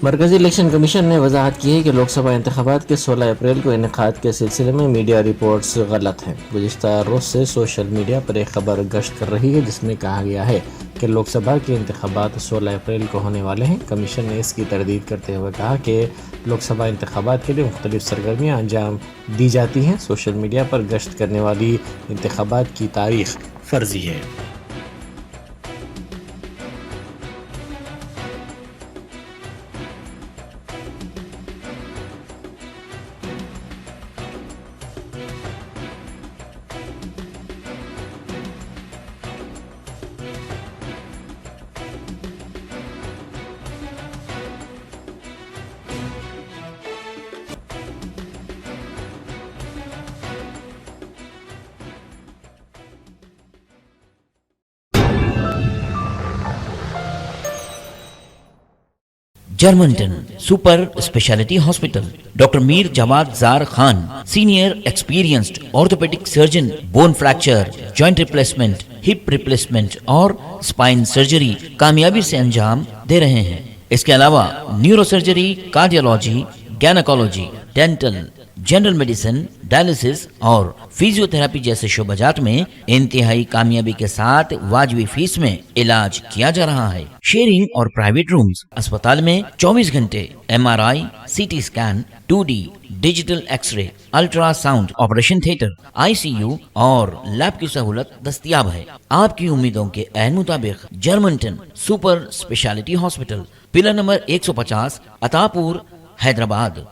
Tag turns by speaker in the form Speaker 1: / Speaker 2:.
Speaker 1: मरकजी election commission ने वजाहत की है कि लोकसभा इंतखाबात के 16 अप्रैल को इनेकाद के सिलसिले में मीडिया रिपोर्ट्स गलत हैं। गुज़िश्ता रोज़ से सोशल मीडिया पर एक खबर गश्त कर रही है जिसमें कहा गया है कि लोकसभा के इंतखाबात 16 अप्रैल को होने वाले हैं। कमीशन ने इसकी तरदीद करते हुए कहा कि लोकसभा इंतखाबात के लिए मुख्तलिफ सरगर्मियाँ अंजाम दी जाती हैं। सोशल मीडिया पर गश्त करने वाली इंतखाबात की तारीख फर्जी है।
Speaker 2: Germanten super speciality hospital, doctor Mir Jawad Zar Khan, senior experienced orthopaedic surgeon, bone fracture, joint replacement, hip replacement और स्पाइन सर्जरी कामयाबी से अंजाम दे रहे हैं। इसके अलावा neuro surgery, cardiology, gynaecology, dental, general medicine, dialysis और फिजियोथेरेपी जैसे शोबाजात में इंतहाई कामयाबी के साथ वाजबी फीस में इलाज किया जा रहा है। शेयरिंग और प्राइवेट रूम्स, अस्पताल में 24 घंटे MRI, CT scan, 2D digital x ray, ultrasound, operation theatre, ICU और लैब की सहूलत दस्तयाब है। आपकी उम्मीदों के ऐन मुताबिक Germanten super speciality hospital, pillar number 150, Attapur, Hyderabad.